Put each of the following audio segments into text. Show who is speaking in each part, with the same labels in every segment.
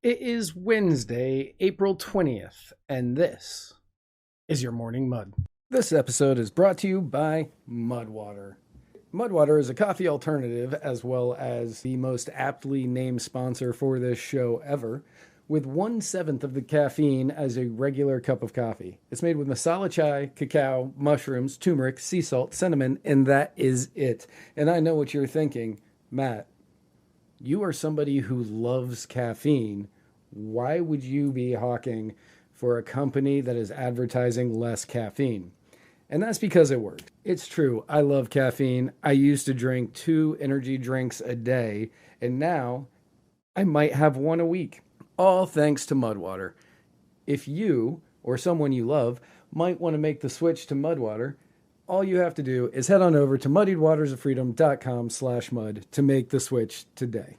Speaker 1: It is Wednesday, April 20th, and this is your Morning Mud. This episode is brought to you by Mudwater. Mudwater is a coffee alternative as well as the most aptly named sponsor for this show ever, with 1/7 of the caffeine as a regular cup of coffee. It's made with masala chai, cacao, mushrooms, turmeric, sea salt, cinnamon, and that is it. And I know what you're thinking, Matt. You are somebody who loves caffeine. Why would you be hawking for a company that is advertising less caffeine? And that's because it worked. It's true. I love caffeine. I used to drink 2 energy drinks a day, and now I might have one a week. All thanks to Mudwater. If you or someone you love might want to make the switch to Mudwater, all you have to do is head on over to muddiedwatersoffreedom.com/mud to make the switch today.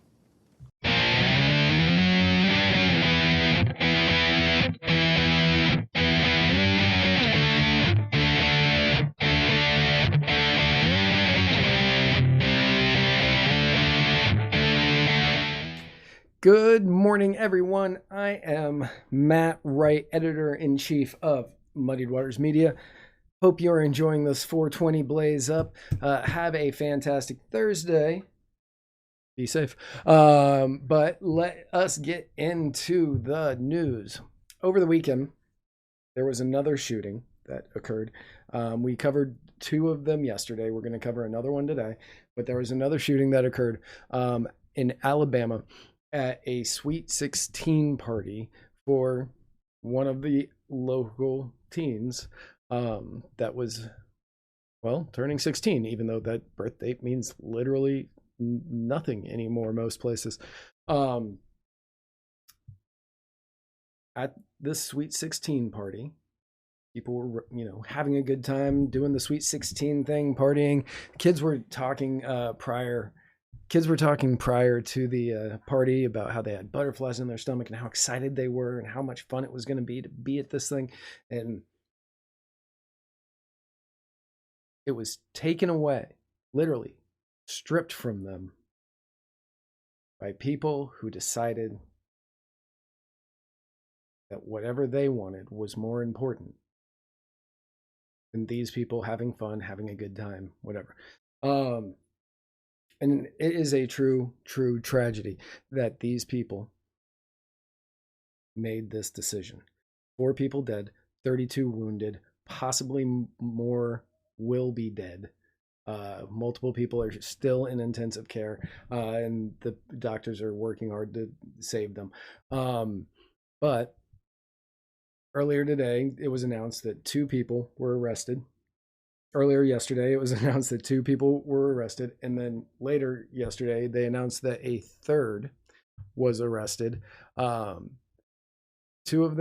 Speaker 1: Good morning, everyone. I am Matt Wright, editor-in-chief of Muddied Waters Media. Hope you're enjoying this 420 blaze up. Have a fantastic Thursday. Be safe. But let us get into the news. Over the weekend, there was another shooting that occurred. We covered 2 of them yesterday. We're going to cover another one today. But there was another shooting that occurred in Alabama at a Sweet 16 party for one of the local teens that was, well, turning 16, even though that birth date means literally nothing anymore most places. At this Sweet 16 party, people were, having a good time doing the Sweet 16 thing, partying. Kids were talking prior to the party about how they had butterflies in their stomach and how excited they were and how much fun it was going to be at this thing. And it was taken away, literally stripped from them by people who decided that whatever they wanted was more important than these people having fun, having a good time, whatever. And it is a true tragedy that these people made this decision. 4 people dead, 32 wounded, possibly more will be dead. Multiple people are still in intensive care, and the doctors are working hard to save them. But earlier today, it was announced that 2 people were arrested. Earlier yesterday, it was announced that 2 people were arrested, and then later yesterday, they announced that a third was arrested. 2 of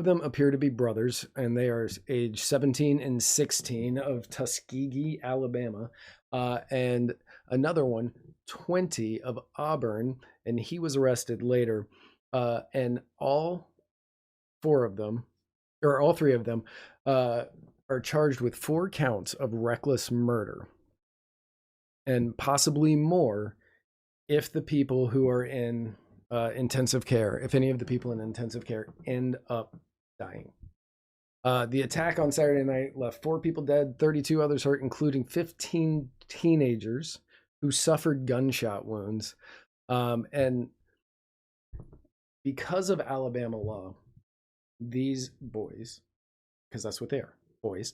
Speaker 1: them appear to be brothers, and they are age 17 and 16 of Tuskegee, Alabama, and another one, 20, of Auburn, and he was arrested later. And all 3 of them are charged with 4 counts of reckless murder, and possibly more if the people who are in intensive care, if any of the people in intensive care end up dying. The attack on Saturday night left 4 people dead, 32 others hurt, including 15 teenagers who suffered gunshot wounds. And because of Alabama law, these boys, because that's what they are, boys,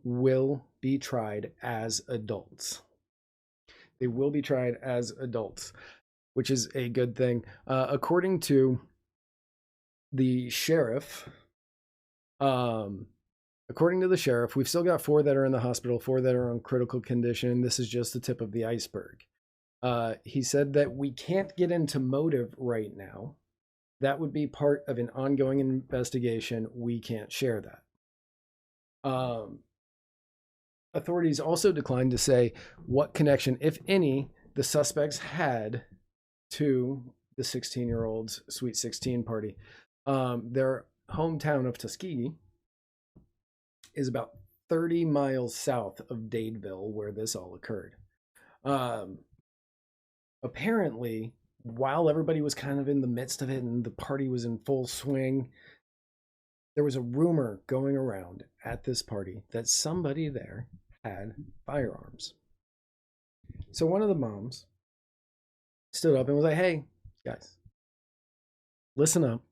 Speaker 1: will be tried as adults. They will be tried as adults, which is a good thing. According to the sheriff, we've still got 4 that are in the hospital, 4 that are on critical condition. This is just the tip of the iceberg. He said that we can't get into motive right now. That would be part of an ongoing investigation. We can't share that. Authorities also declined to say what connection, if any, the suspects had to the 16-year-old's Sweet 16 party. Their hometown of Tuskegee is about 30 miles south of Dadeville, where this all occurred. Apparently, while everybody was kind of in the midst of it and the party was in full swing, there was a rumor going around at this party that somebody there had firearms. So one of the moms stood up and was like, "Hey, guys, listen up.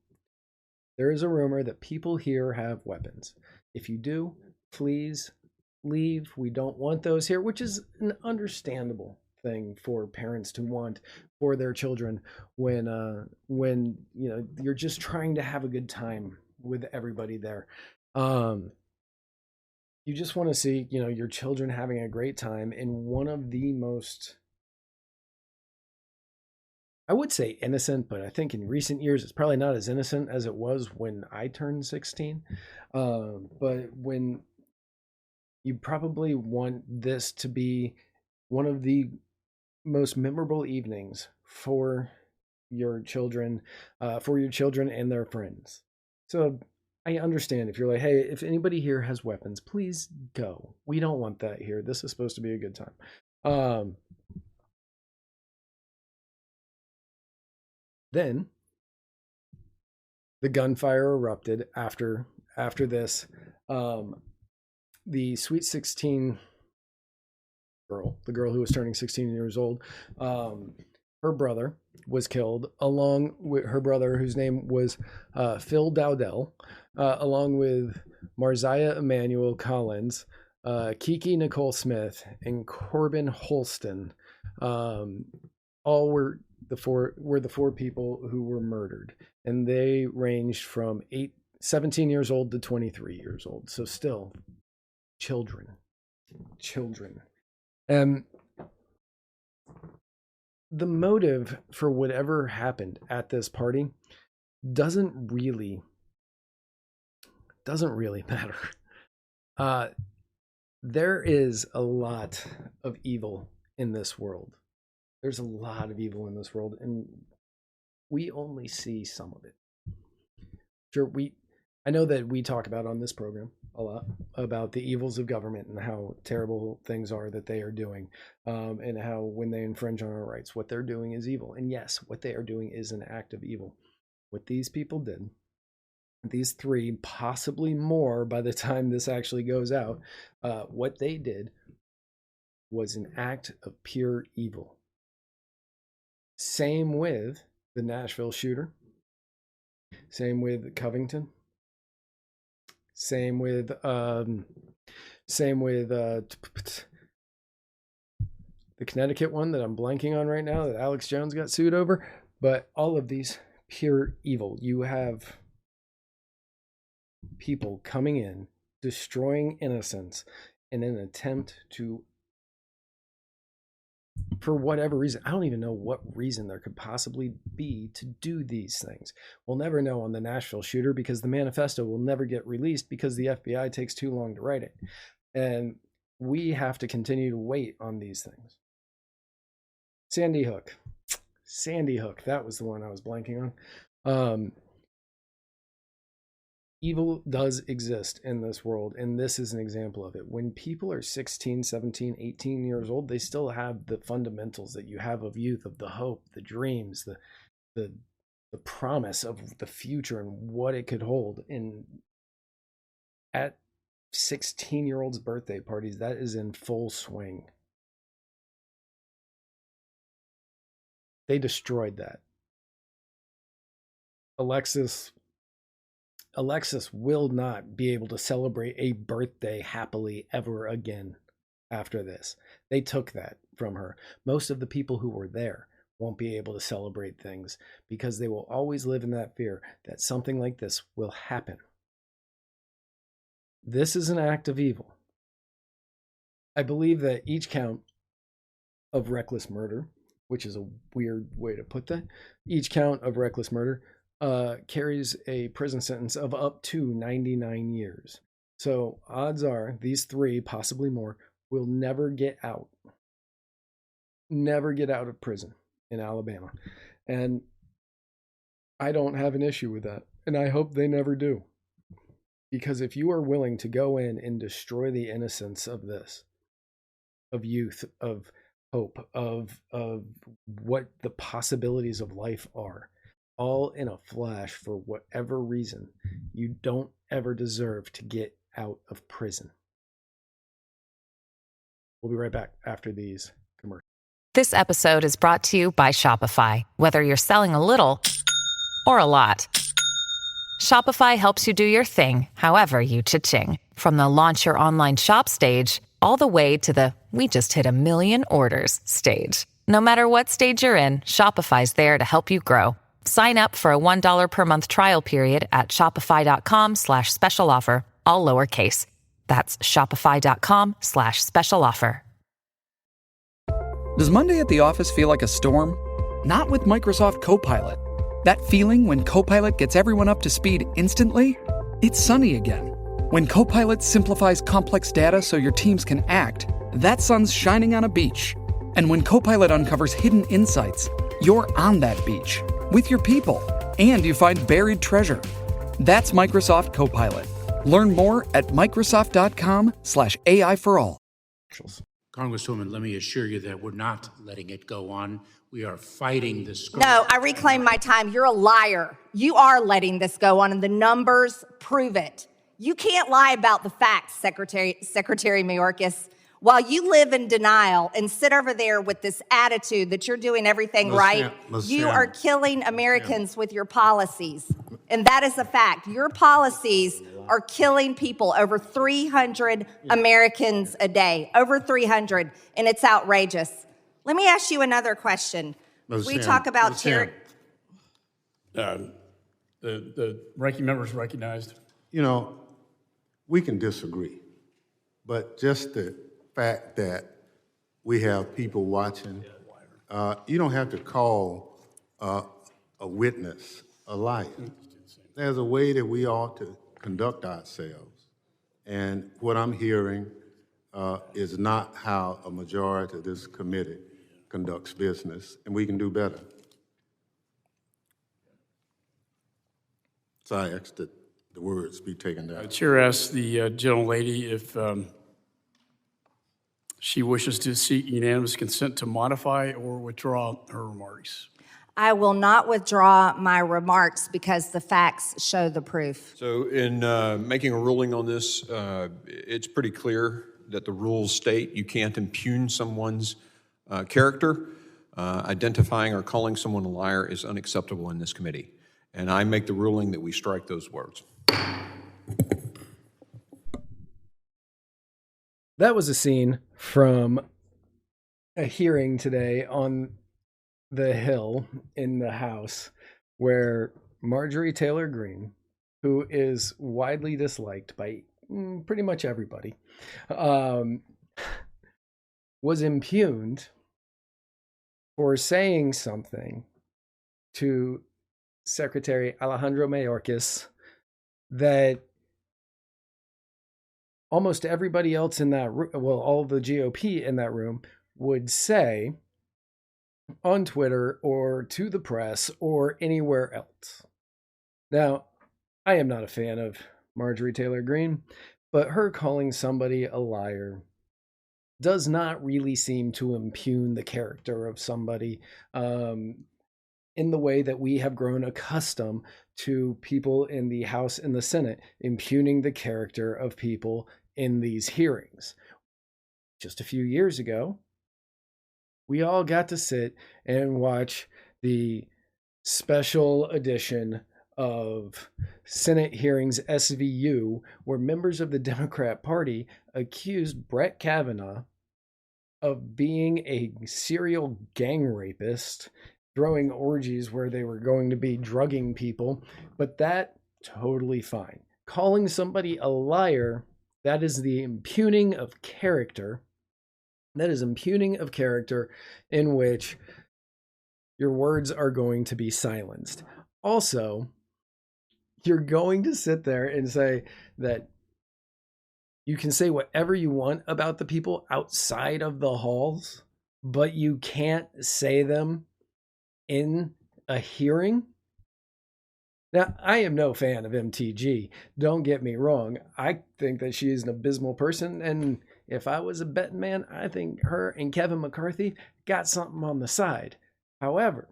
Speaker 1: There is a rumor that people here have weapons. If you do, please leave. We don't want those here," which is an understandable thing for parents to want for their children when you're just trying to have a good time with everybody there. Um, you just want to see your children having a great time in one of the most, I would say, innocent, but I think in recent years it's probably not as innocent as it was when I turned 16. But when you probably want this to be one of the most memorable evenings for your children and their friends. So I understand if you're like, "Hey, if anybody here has weapons, please go. We don't want that here. This is supposed to be a good time." Then the gunfire erupted after this. The Sweet 16 girl, the girl who was turning 16 years old, her brother was killed, along with her brother, whose name was Phil Dowdell, along with Marziah Emmanuel Collins, Kiki Nicole Smith, and Corbin Holston. All were the four people who were murdered, and they ranged from 17 years old to 23 years old. So still children. And the motive for whatever happened at this party doesn't really matter. There is a lot of evil in this world. There's a lot of evil in this world, and we only see some of it. Sure, I know that we talk about on this program a lot about the evils of government and how terrible things are that they are doing, and how when they infringe on our rights, what they're doing is evil. And yes, what they are doing is an act of evil. What these people did, these three, possibly more by the time this actually goes out, what they did was an act of pure evil. Same with the Nashville shooter. Same with Covington. Same with the Connecticut one that I'm blanking on right now that Alex Jones got sued over. But all of these, pure evil. You have people coming in, destroying innocence in an attempt to, for whatever reason, I don't even know what reason there could possibly be to do these things. We'll never know on the Nashville shooter because the manifesto will never get released because the FBI takes too long to write it. And we have to continue to wait on these things. Sandy Hook, that was the one I was blanking on. Evil does exist in this world, and this is an example of it. When people are 16, 17, 18 years old, they still have the fundamentals that you have of youth, of the hope, the dreams, the promise of the future and what it could hold. And at 16-year-olds' birthday parties, that is in full swing. They destroyed that. Alexis will not be able to celebrate a birthday happily ever again after this. They took that from her. Most of the people who were there won't be able to celebrate things because they will always live in that fear that something like this will happen. This is an act of evil. I believe that each count of reckless murder, which is a weird way to put that, each count of reckless murder carries a prison sentence of up to 99 years. So odds are these three, possibly more, will never get out. Never get out of prison in Alabama. And I don't have an issue with that. And I hope they never do. Because if you are willing to go in and destroy the innocence of this, of youth, of hope of what the possibilities of life are, all in a flash for whatever reason. You don't ever deserve to get out of prison. We'll be right back after these commercials.
Speaker 2: This episode is brought to you by Shopify. Whether you're selling a little or a lot, Shopify helps you do your thing, however you cha-ching. From the launch your online shop stage, all the way to the we just hit 1 million orders stage. No matter what stage you're in, Shopify's there to help you grow. Sign up for a $1 per month trial period at shopify.com/special offer, all lowercase. That's shopify.com/special offer.
Speaker 3: Does Monday at the office feel like a storm? Not with Microsoft Copilot. That feeling when Copilot gets everyone up to speed instantly? It's sunny again. When Copilot simplifies complex data so your teams can act, that sun's shining on a beach. And when Copilot uncovers hidden insights, you're on that beach with your people, and you find buried treasure. That's Microsoft Copilot. Learn more at Microsoft.com/AI for all.
Speaker 4: Congresswoman, let me assure you that we're not letting it go on. We are fighting this.
Speaker 5: No, I reclaim my time. You're a liar. You are letting this go on, and the numbers prove it. You can't lie about the facts, Secretary Mayorkas. While you live in denial and sit over there with this attitude that you're doing everything right, you are killing Americans with your policies. And that is a fact. Your policies are killing people, over 300 Americans a day, over 300, and it's outrageous. Let me ask you another question. We talk about terror.
Speaker 6: The ranking member is recognized.
Speaker 7: You know, we can disagree, but just the fact that we have people watching, you don't have to call a witness a liar. There's a way that we ought to conduct ourselves. And what I'm hearing is not how a majority of this committee conducts business, and we can do better. So I asked that the words be taken down.
Speaker 6: Chair asks the gentlelady if she wishes to seek unanimous consent to modify or withdraw her remarks.
Speaker 5: I will not withdraw my remarks because the facts show the proof.
Speaker 8: So in making a ruling on this, it's pretty clear that the rules state you can't impugn someone's character. Identifying or calling someone a liar is unacceptable in this committee. And I make the ruling that we strike those words.
Speaker 1: That was a scene from a hearing today on the Hill in the House where Marjorie Taylor Greene, who is widely disliked by pretty much everybody, was impugned for saying something to Secretary Alejandro Mayorkas that almost everybody else in that room, well, all the GOP in that room would say on Twitter or to the press or anywhere else. Now, I am not a fan of Marjorie Taylor Greene, but her calling somebody a liar does not really seem to impugn the character of somebody in the way that we have grown accustomed to people in the House and the Senate impugning the character of people in these hearings. Just a few years ago, we all got to sit and watch the special edition of Senate hearings SVU, where members of the Democrat Party accused Brett Kavanaugh of being a serial gang rapist, throwing orgies where they were going to be drugging people, but that totally fine. Calling somebody a liar, that is the impugning of character. That is impugning of character in which your words are going to be silenced. Also, you're going to sit there and say that you can say whatever you want about the people outside of the halls, but you can't say them in a hearing. Now, I am no fan of MTG. Don't get me wrong. I think that she is an abysmal person, and if I was a betting man, I think her and Kevin McCarthy got something on the side. However,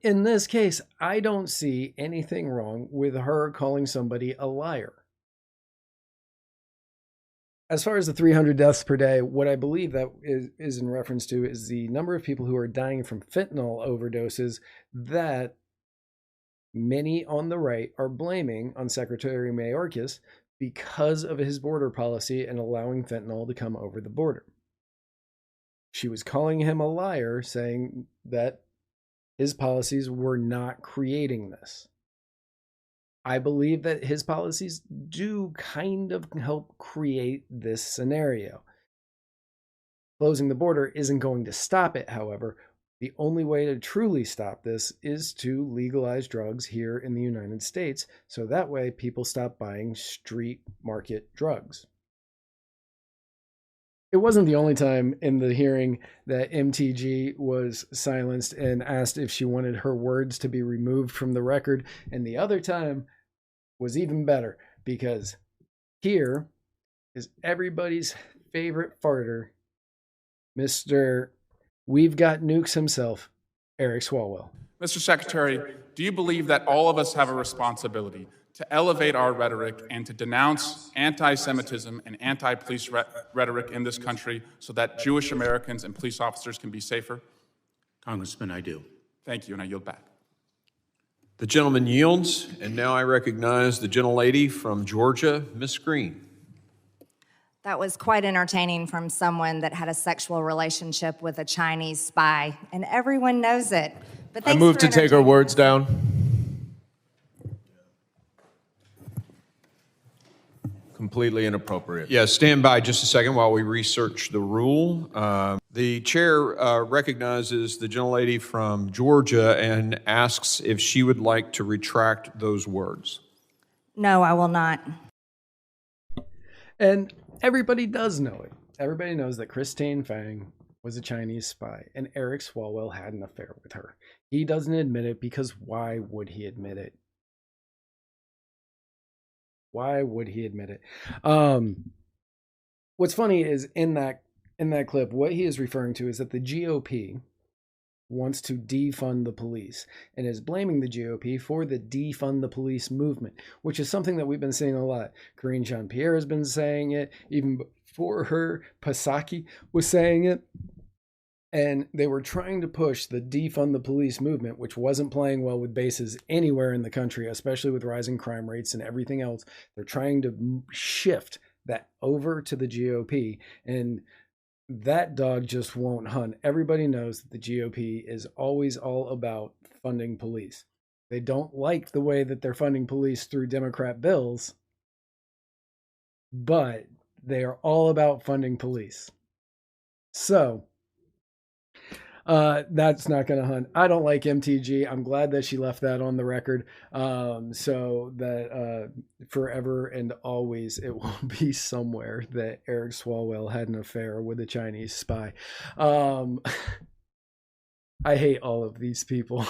Speaker 1: in this case, I don't see anything wrong with her calling somebody a liar. As far as the 300 deaths per day, what I believe that is in reference to is the number of people who are dying from fentanyl overdoses that many on the right are blaming on Secretary Mayorkas because of his border policy and allowing fentanyl to come over the border. She was calling him a liar, saying that his policies were not creating this. I believe that his policies do kind of help create this scenario. Closing the border isn't going to stop it, however. The only way to truly stop this is to legalize drugs here in the United States, so that way people stop buying street market drugs. It wasn't the only time in the hearing that MTG was silenced and asked if she wanted her words to be removed from the record, and the other time was even better, because here is everybody's favorite farter, Mr. We've Got Nukes himself, Eric Swalwell.
Speaker 9: Mr. Secretary, do you believe that all of us have a responsibility to elevate our rhetoric and to denounce anti-Semitism and anti-police rhetoric in this country so that Jewish Americans and police officers can be safer?
Speaker 4: Congressman, I do.
Speaker 9: Thank you, and I yield back.
Speaker 8: The gentleman yields, and now I recognize the gentlelady from Georgia, Ms. Green.
Speaker 5: That was quite entertaining from someone that had a sexual relationship with a Chinese spy, and everyone knows it. But
Speaker 10: I
Speaker 5: thanks
Speaker 10: move
Speaker 5: for
Speaker 10: to take her
Speaker 5: entertaining
Speaker 10: words
Speaker 5: us.
Speaker 10: down. Completely inappropriate.
Speaker 8: Yeah, stand by just a second while we research the rule. The chair recognizes the gentlelady from Georgia and asks if she would like to retract those words.
Speaker 5: No, I will not.
Speaker 1: And everybody does know it. Everybody knows that Christine Fang was a Chinese spy, and Eric Swalwell had an affair with her. He doesn't admit it because why would he admit it? Why would he admit it? What's funny is in that clip, what he is referring to is that the GOP wants to defund the police and is blaming the GOP for the defund the police movement, which is something that we've been seeing a lot. Karine Jean-Pierre has been saying it. Even before her, Psaki was saying it. And they were trying to push the defund the police movement, which wasn't playing well with bases anywhere in the country, especially with rising crime rates and everything else. They're trying to shift that over to the GOP, and that dog just won't hunt. Everybody knows that the GOP is always all about funding police. They don't like the way that they're funding police through Democrat bills, but they are all about funding police. So that's not going to hunt. I don't like MTG. I'm glad that she left that on the record, so that forever and always it will be somewhere that Eric Swalwell had an affair with a Chinese spy. I hate all of these people.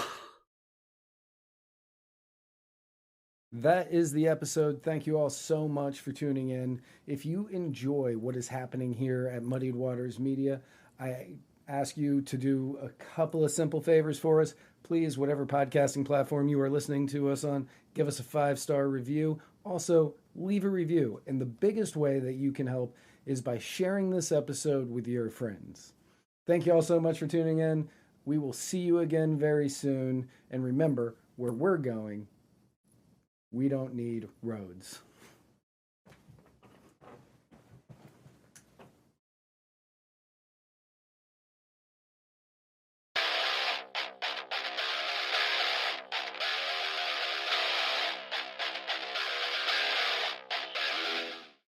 Speaker 1: That is the episode. Thank you all so much for tuning in. If you enjoy what is happening here at Muddied Waters Media, I ask you to do a couple of simple favors for us. Please, whatever podcasting platform you are listening to us on, give us a 5-star review. Also, leave a review. And the biggest way that you can help is by sharing this episode with your friends. Thank you all so much for tuning in. We will see you again very soon. And remember, where we're going, we don't need roads.